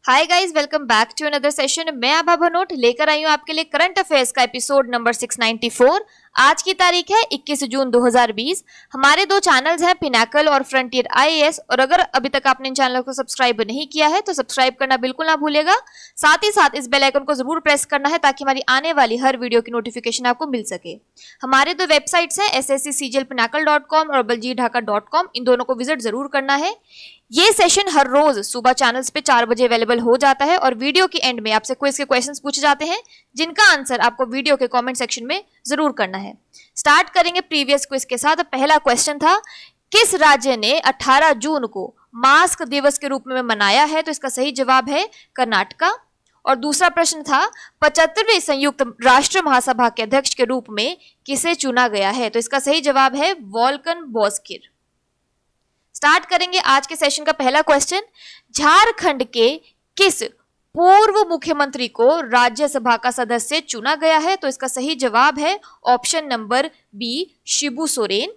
Hi guys, welcome back to another session. मैं आभा भनोट लेकर आई हूँ आपके लिए करंट अफेयर्स का एपिसोड नंबर 694। आज की तारीख है 21 जून 2020। हमारे दो चैनल्स हैं, पिनाकल और फ्रंटियर आईएएस, और अगर अभी तक आपने इन चैनल को सब्सक्राइब नहीं किया है तो सब्सक्राइब करना बिल्कुल ना भूलिएगा। साथ ही साथ इस बेल आइकन को जरूर प्रेस करना है ताकि हमारी आने वाली हर वीडियो की नोटिफिकेशन आपको मिल सके। हमारे दो वेबसाइट्स हैं ssccglpinackle.com और baljeetdhaka.com, इन दोनों को विजिट जरूर करना है। ये सेशन हर रोज सुबह चैनल्स पे 4 बजे अवेलेबल हो जाता है और वीडियो के एंड में आपसे क्विज के क्वेश्चंस पूछे जाते हैं जिनका आंसर आपको वीडियो के कमेंट सेक्शन में जरूर करना है। स्टार्ट करेंगे प्रीवियस क्विज के साथ। पहला क्वेश्चन था, किस राज्य ने 18 जून को मास्क दिवस के रूप में मनाया है? तो इसका सही जवाब है कर्नाटका। और दूसरा प्रश्न था, 75वें संयुक्त राष्ट्र महासभा के अध्यक्ष के रूप में किसे चुना गया है? तो इसका सही जवाब है वोल्कन बोस्किर। स्टार्ट करेंगे आज के सेशन का पहला क्वेश्चन, झारखंड के किस पूर्व मुख्यमंत्री को राज्यसभा का सदस्य चुना गया है? तो इसका सही जवाब है option number B, Shibu Soren.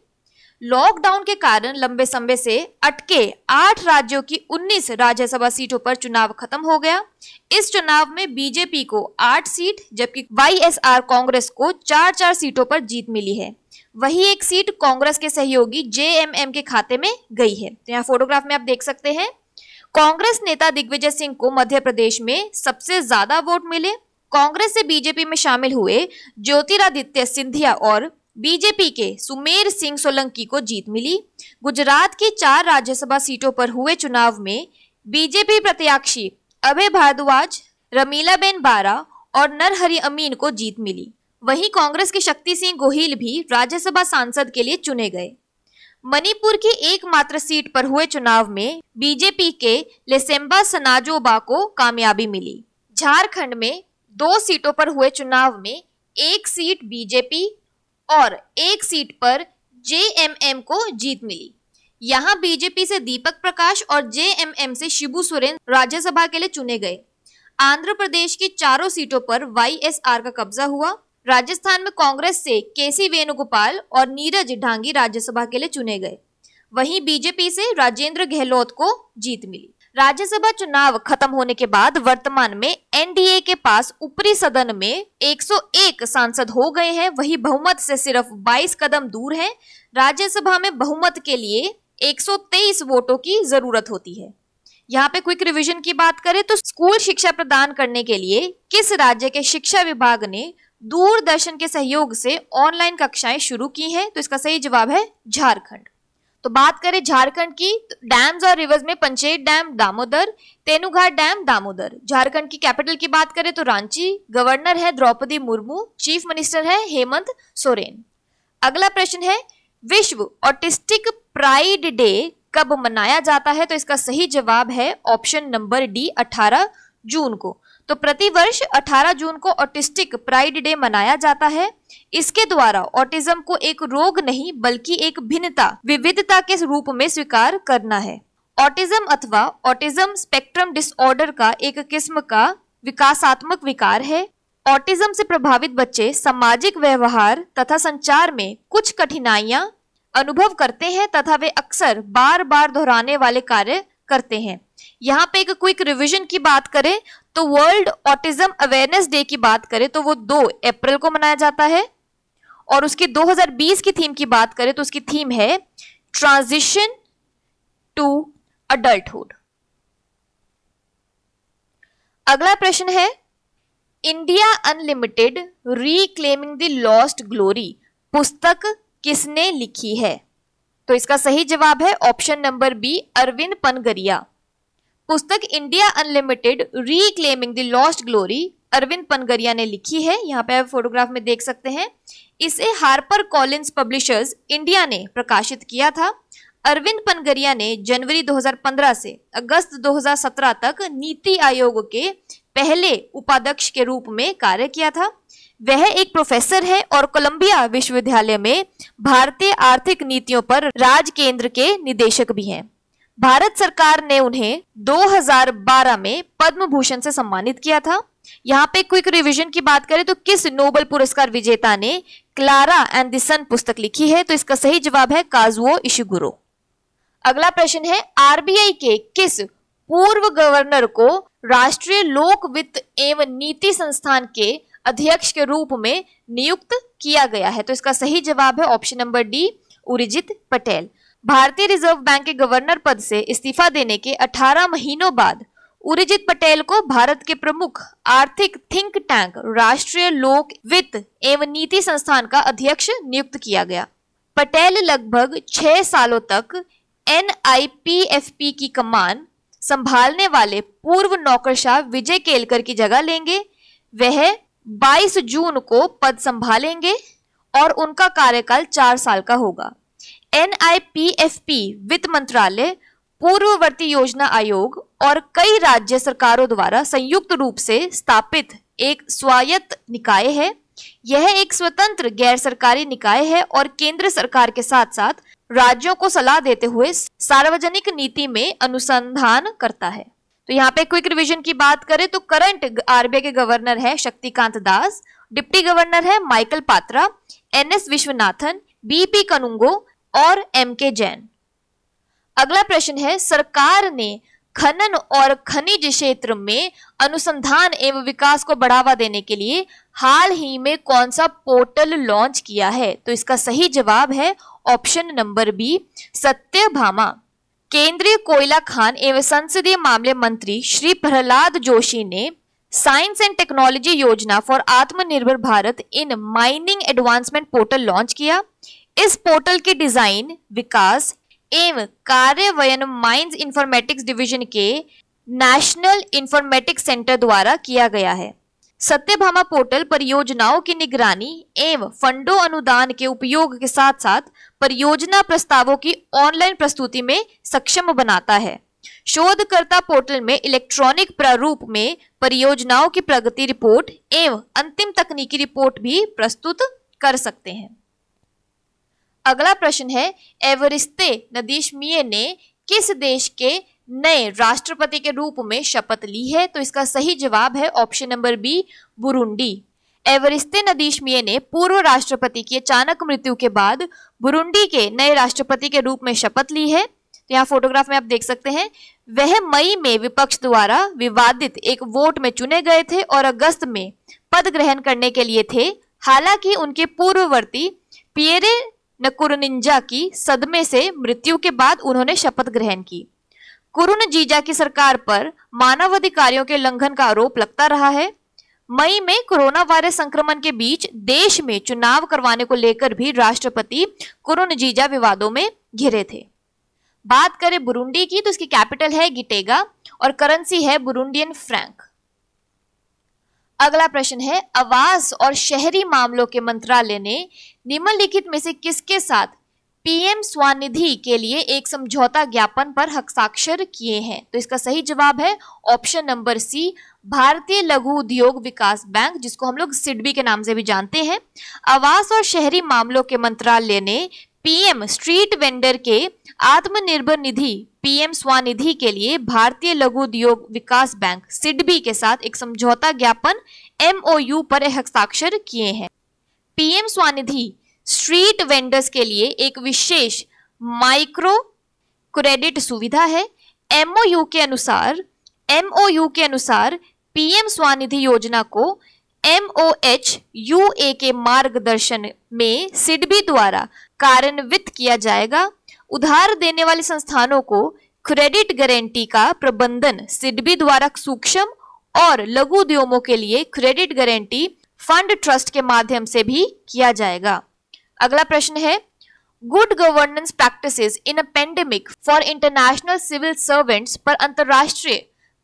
Lockdown के कारण लंबे समय से अटके 8 राज्यों की 19 राज्यसभा सीटों पर चुनाव खत्म हो गया। इस चुनाव में बीजेपी को 8 सीट जबकि वाईएसआर कांग्रेस को 4-4 सीटों पर जीत मिली है। वही एक सीट कांग्रेस के सहयोगी जेएमएम के खाते में गई है। तो यहाँ फोटोग्राफ में आप देख सकते हैं, कांग्रेस नेता दिग्विजय सिंह को मध्य प्रदेश में सबसे ज्यादा वोट मिले। कांग्रेस से बीजेपी में शामिल हुए ज्योतिरादित्य सिंधिया और बीजेपी के सुमेर सिंह सोलंकी को जीत मिली। गुजरात की 4 राज्यसभा सीटों पर हुए चुनाव में बीजेपी प्रत्याशी अभय भारद्वाज, रमीलाबेन बारा और नरहरि अमीन को जीत मिली। वहीं कांग्रेस के शक्ति सिंह गोहिल भी राज्यसभा सांसद के लिए चुने गए। मणिपुर की एकमात्र सीट पर हुए चुनाव में बीजेपी के लेसेम्बा सनाजोबा को कामयाबी मिली। झारखंड में 2 सीटों पर हुए चुनाव में 1 सीट बीजेपी और 1 सीट पर जेएमएम को जीत मिली। यहां बीजेपी से दीपक प्रकाश और जेएमएम से शिबू सोरेन राज्यसभा के लिए चुने गए। आंध्र प्रदेश की 4 सीटों पर वाईएसआर का कब्जा हुआ। राजस्थान में कांग्रेस से केसी वेणुगोपाल और नीरज ढांगी राज्यसभा के लिए चुने गए। वहीं बीजेपी से राजेंद्र गहलोत को जीत मिली। राज्यसभा चुनाव खत्म होने के बाद वर्तमान में एनडीए के पास ऊपरी सदन में 101 सांसद हो गए हैं। वही बहुमत से सिर्फ 22 कदम दूर है। राज्यसभा में बहुमत के लिए 123 वोटों की जरूरत होती है। यहाँ पे क्विक रिवीजन की बात करें तो स्कूल शिक्षा प्रदान करने के लिए किस राज्य के शिक्षा विभाग ने दूरदर्शन के सहयोग से ऑनलाइन कक्षाएं शुरू की हैं? तो इसका सही जवाब है झारखंड। तो बात करें झारखंड की, डैम्स और रिवर्स में पंचेत डैम दामोदर, तेनुघाट डैम दामोदर। झारखंड की कैपिटल की बात करें तो रांची। गवर्नर है द्रौपदी मुर्मू। चीफ मिनिस्टर है हेमंत सोरेन। अगला प्रश्न है, विश्व ऑटिस्टिक प्राइड डे कब मनाया जाता है? तो इसका सही जवाब है ऑप्शन नंबर डी, 18 जून को। तो प्रतिवर्ष 18 जून को ऑटिस्टिक प्राइड डे मनाया जाता है। इसके द्वारा ऑटिज्म को एक रोग नहीं बल्कि एक भिन्नता, विविधता के रूप में स्वीकार करना है। ऑटिज्म अथवा ऑटिज्म स्पेक्ट्रम डिसऑर्डर का एक किस्म का विकासात्मक विकार है। ऑटिज्म से प्रभावित बच्चे सामाजिक व्यवहार तथा संचार में कुछ कठिनाइयां अनुभव करते हैं तथा वे अक्सर बार बार दोहराने वाले कार्य करते हैं। यहाँ पे एक क्विक रिवीजन की बात करें तो वर्ल्ड ऑटिज्म अवेयरनेस डे की बात करें तो वो 2 अप्रैल को मनाया जाता है। और उसकी 2020 की थीम की बात करें तो उसकी थीम है ट्रांजिशन टू अडल्टहुड। अगला प्रश्न है, India unlimited reclaiming the lost glory पुस्तक किसने लिखी है? तो इसका सही जवाब है option number B, Arvind Panagariya. पुस्तक India unlimited reclaiming the lost glory Arvind Panagariya ने लिखी है। यहाँ पे आप फोटोग्राफ में देख सकते हैं। इसे हार्पर कॉलिंस पब्लिशर्स इंडिया ने प्रकाशित किया था। अरविंद पनगरिया ने जनवरी 2015 से अगस्त 2017 तक नीति आयोग के पहले उपाध्यक्ष के रूप में कार्य किया था। वह एक प्रोफेसर है और कोलंबिया विश्वविद्यालय में भारतीय आर्थिक नीतियों पर राज केंद्र के निदेशक भी हैं। भारत सरकार ने उन्हें 2012 में पद्म भूषण से सम्मानित किया था। यहाँ पे क्विक रिवीजन की बात करें तो किस नोबेल पुरस्कार विजेता ने क्लारा एंड द सन पुस्तक लिखी है? तो इसका सही जवाब है काजुओ इशिगुरो। अगला प्रश्न है, आरबीआई के किस पूर्व गवर्नर को राष्ट्रीय लोक वित्त एवं नीति संस्थान के अध्यक्ष के रूप में नियुक्त किया गया है? तो इसका सही जवाब है option number D, Urjit Patel. भारतीय रिजर्व बैंक के गवर्नर पद से इस्तीफा देने के 18 महीनों बाद उर्जित पटेल को भारत के प्रमुख आर्थिक थिंक टैंक राष्ट्रीय लोक वित्त एवं नीति संस्थान का अध्यक्ष नियुक्त किया गया। पटेल लगभग 6 सालों तक NIPFP की कमान संभालने वाले पूर्व नौकरशाह विजय केलकर की जगह लेंगे। वह 22 जून को पद संभालेंगे और उनका कार्यकाल 4 साल का होगा। NIPFP वित्त मंत्रालय, पूर्ववर्ती योजना आयोग और कई राज्य सरकारों द्वारा संयुक्त रूप से स्थापित एक स्वायत्त निकाय है। यह एक स्वतंत्र गैर सरकारी निकाय है और केंद्र सरकार के साथ साथ राज्यों को सलाह देते हुए सार्वजनिक नीति में अनुसंधान करता है। तो यहाँ पे क्विक रिवीजन की बात करें तो करंट RBI के गवर्नर है शक्तिकांत दास, डिप्टी गवर्नर है Michael Patra, NS Vishwanathan, BP Kanungo और MK जैन। अगला प्रश्न है, सरकार ने खनन और खनिज क्षेत्र में अनुसंधान एवं विकास को बढ़ावा देने के लिए हाल ही में कौन सा पोर्टल लॉन्च किया है? तो इसका सही जवाब है ऑप्शन नंबर बी, सत्यभामा। केंद्रीय कोयला खान एवं संसदीय मामले मंत्री श्री प्रहलाद जोशी ने साइंस एंड टेक्नोलॉजी योजना फॉर आत्मनिर्भर Bharat in mining advancement portal launch किया। इस पोर्टल के डिजाइन, विकास एवं कार्यान्वयन माइंस इंफॉर्मेटिक्स डिवीजन के नेशनल इंफॉर्मेटिक्स सेंटर द्वारा किया गया है। सत्यभामा पोर्टल परियोजनाओं की निगरानी एवं फंडों अनुदान के उपयोग के साथ साथ परियोजना प्रस्तावों की ऑनलाइन प्रस्तुति में सक्षम बनाता है। शोधकर्ता पोर्टल में इलेक्ट्रॉनिक प्रारूप में परियोजनाओं की प्रगति रिपोर्ट एवं अंतिम तकनीकी रिपोर्ट भी प्रस्तुत कर सकते हैं। अगला प्रश्न है, एवरिस्ते नदीशमिये ने किस देश के नए राष्ट्रपति के रूप में शपथ ली है? तो इसका सही जवाब है ऑप्शन नंबर बी, बुरुंडी। एवरिस्ते नदीशमिये ने पूर्व राष्ट्रपति की अचानक मृत्यु के बाद बुरुंडी के नए राष्ट्रपति के रूप में शपथ ली है। तो यहाँ फोटोग्राफ में आप देख सकते हैं, वह मई में विपक्ष द्वारा विवादित एक वोट में चुने गए थे और अगस्त में पद ग्रहण करने के लिए थे। हालांकि उनके पूर्ववर्ती पियरे नकुरुनिंजा की सदमे से मृत्यु के बाद उन्होंने शपथ ग्रहण की। कुरुनजीजा की सरकार पर मानवाधिकारों के उल्लंघन का आरोप लगता रहा है। मई में कोरोना वायरस संक्रमण के बीच देश में चुनाव करवाने को लेकर भी राष्ट्रपति कुरुनजीजा विवादों में घिरे थे। बात करें बुरुंडी की तो इसकी कैपिटल है गिटेगा और करेंसी है बुरुंडियन फ्रैंक। अगला प्रश्न है, आवास और शहरी मामलों के मंत्रालय ने निम्नलिखित में से किसके साथ PM स्वनिधि के लिए एक समझौता ज्ञापन पर हस्ताक्षर किए हैं? तो इसका सही जवाब है ऑप्शन नंबर सी, भारतीय लघु उद्योग विकास बैंक, जिसको हम लोग सिडबी के नाम से भी जानते हैं। आवास और शहरी मामलों के मंत्रालय ने PM स्ट्रीट वेंडर के आत्मनिर्भर निधि PM स्वनिधि के लिए भारतीय लघु उद्योग विकास बैंक सिडबी के साथ एक समझौता ज्ञापन MOU पर हस्ताक्षर किए हैं। PM स्वनिधि स्ट्रीट वेंडर्स के लिए एक विशेष माइक्रो क्रेडिट सुविधा है। MOU के अनुसार PM स्वनिधि योजना को MOHUA के मार्गदर्शन में सिडबी द्वारा कार्यान्वित किया जाएगा। उधार देने वाले संस्थानों को क्रेडिट गारंटी का प्रबंधन सिडबी द्वारा सूक्ष्म और लघु उद्योगों के लिए क्रेडिट गारंटी फंड ट्रस्ट के माध्यम से भी किया जाएगा। अगला प्रश्न है, good governance practices in a pandemic for international civil servants पर अंतरराष्ट्रीय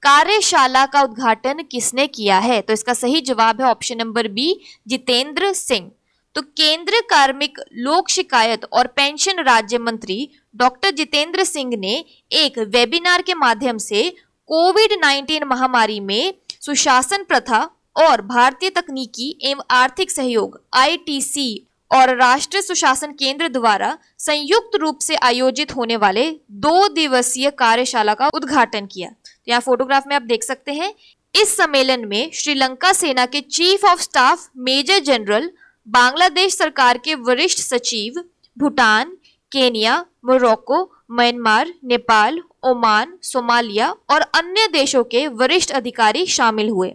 कार्यशाला का उद्घाटन किसने किया है? तो इसका सही जवाब है option number B, Jitendra Singh. तो केंद्रीय कार्मिक, लोक शिकायत और पेंशन राज्य मंत्री डॉक्टर जितेंद्र सिंह ने एक वेबिनार के माध्यम से कोविड-19 महामारी में सुशासन प्रथा और भारतीय तकनीकी एवं आर्थिक सहयोग ITC और राष्ट्रीय सुशासन केंद्र द्वारा संयुक्त रूप से आयोजित होने वाले 2 दिवसीय कार्यशाला का उद्घाटन किया। तो यहाँ फोटोग्राफ में आप देख सकते हैं, इस सम्मेलन में श्रीलंका सेना के chief of staff major general, Bangladesh सरकार के वरिष्ठ सचिव, Bhutan, Kenya, Morocco, Myanmar, Nepal Oman, Somalia और अन्य देशों के वरिष्ठ अधिकारी शामिल हुए।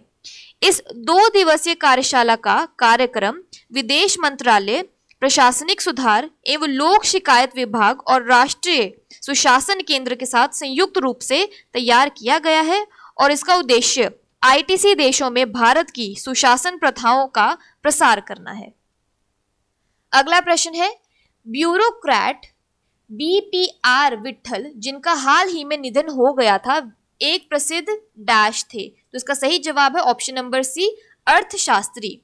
इस 2 दिवसीय कार्यशाला का कार्यक्रम विदेश मंत्रालय, प्रशासनिक सुधार एवं लोक शिकायत विभाग और राष्ट्रीय सुशासन केंद्र के साथ संयुक्त रूप से तैयार किया गया है और इसका उद्देश्य आईटीसी देशों में भारत की सुशासन प्रथाओं का प्रसार करना है। अगला प्रश्न है, ब्यूरोक्रेट बीपीआर विट्ठल, जिनका हाल ही में निधन हो गया था, एक प्रसिद्ध डैश थे। तो इसका सही जवाब है ऑप्शन नंबर सी, अर्थशास्त्री।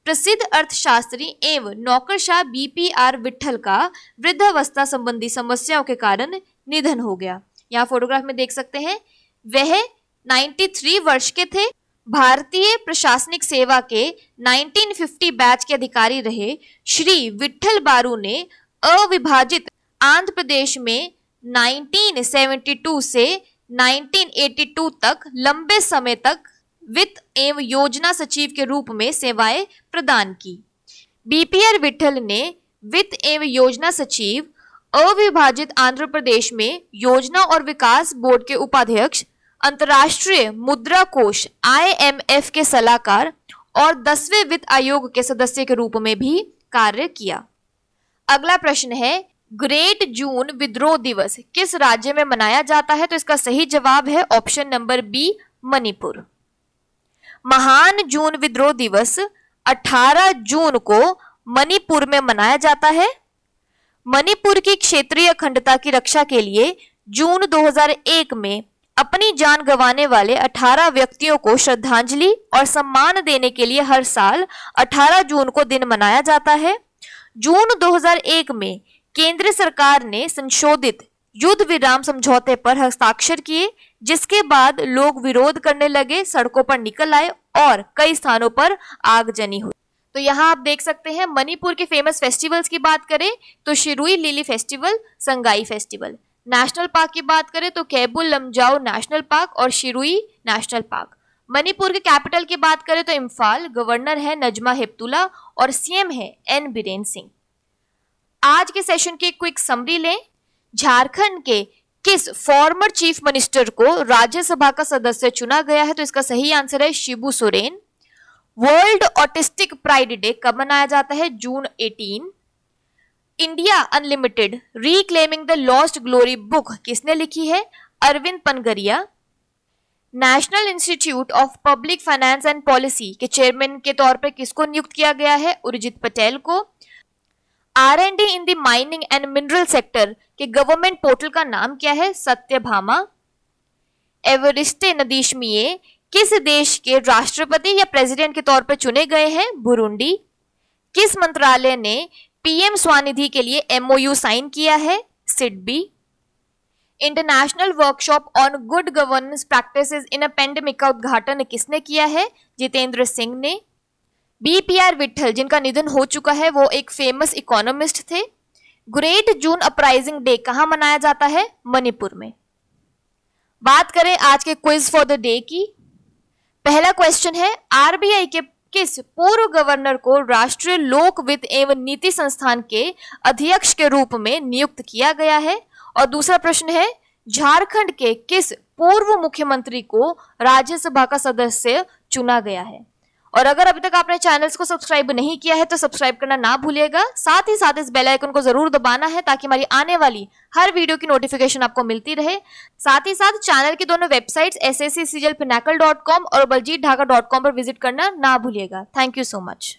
प्रसिद्ध अर्थशास्त्री एवं नौकरशाह बीपीआर विट्ठल का वृद्धावस्था संबंधी समस्याओं के कारण निधन हो गया। यहाँ फोटोग्राफ में देख सकते हैं, वह 93 वर्ष के थे। भारतीय प्रशासनिक सेवा के 1950 बैच के अधिकारी रहे श्री विट्ठल बारू ने अविभाजित आंध्र प्रदेश में 1972 से 1982 तक लंबे समय तक वित्त एवं योजना सचिव के रूप में सेवाएं प्रदान की। बीपीआर विट्ठल ने वित्त एवं योजना सचिव, अविभाजित आंध्र प्रदेश में योजना और विकास बोर्ड के उपाध्यक्ष, अंतर्राष्ट्रीय मुद्रा कोष IMF के सलाहकार और 10वें वित्त आयोग के सदस्य के रूप में भी कार्य किया। अगला प्रश्न है, ग्रेट जून विद्रोह दिवस किस राज्य में मनाया जाता है? तो इसका सही जवाब है ऑप्शन नंबर बी, मणिपुर। महान जून विद्रोह दिवस 18 जून को मणिपुर में मनाया जाता है। मणिपुर की क्षेत्रीय अखंडता की रक्षा के लिए जून 2001 में अपनी जान गंवाने वाले 18 व्यक्तियों को श्रद्धांजलि और सम्मान देने के लिए हर साल 18 जून को दिन मनाया जाता है। जून 2001 में केंद्र सरकार ने संशोधित युद्ध विराम समझौते पर हस्ताक्षर किए, जिसके बाद लोग विरोध करने लगे, सड़कों पर निकल आए और कई स्थानों पर आगजनी हुई। तो यहाँ आप देख सकते हैं, मणिपुर के फेमस फेस्टिवल्स की बात करें तो Shirui lily festival, Sangai festival. National park की बात करें तो केबुल लमजाओ नेशनल पार्क और शिरुई नेशनल पार्क। मणिपुर के कैपिटल की बात करें तो इम्फाल, गवर्नर है नजमा हेपतुल्ला और सीएम है एन बीरेन सिंह। आज के सेशन की क्विक समरी लें। झारखंड के किस फॉर्मर चीफ मिनिस्टर को राज्यसभा का सदस्य चुना गया है? तो इसका सही आंसर है Shibu Soren. World autistic pride day कब मनाया जाता है? जून 18। India unlimited reclaiming the lost glory book किसने लिखी है? Arvind Panagariya. National institute of public finance and policy के चेयरमैन के तौर पर किसको नियुक्त किया गया है? उर्जित पटेल को। R&D in the mining and mineral sector के गवर्नमेंट पोर्टल का नाम क्या है? सत्यभामा। एवरिस्टे नदीशमिये किस देश के राष्ट्रपति या प्रेसिडेंट के तौर पर चुने गए हैं? बुरुंडी। किस मंत्रालय ने पीएम स्वनिधि के लिए MOU साइन किया है? SIDBI. International workshop on good governance practices in a pandemic का उद्घाटन किसने किया है? जितेंद्र सिंह ने। बीपीआर विट्ठल, जिनका निधन हो चुका है, वो एक फेमस इकोनॉमिस्ट थे। ग्रेट जून अपराइजिंग डे कहां मनाया जाता है? मणिपुर में। बात करें आज के क्विज फॉर द डे की। पहला क्वेश्चन है, आरबीआई के किस पूर्व गवर्नर को राष्ट्रीय लोक वित्त एवं नीति संस्थान के अध्यक्ष के रूप में नियुक्त किया गया है? और दूसरा प्रश्न है, झारखंड के किस पूर्व मुख्यमंत्री को राज्यसभा का सदस्य चुना गया है? और अगर अभी तक आपने चैनल्स को सब्सक्राइब नहीं किया है तो सब्सक्राइब करना ना भूलिएगा। साथ ही साथ इस बेल आइकन को जरूर दबाना है ताकि हमारी आने वाली हर वीडियो की नोटिफिकेशन आपको मिलती रहे। साथ ही साथ चैनल की दोनों वेबसाइट्स SSC CGL Pinnacle.com और baljeetdhaka.com पर विजिट करना ना भूलिएगा। Thank you so much.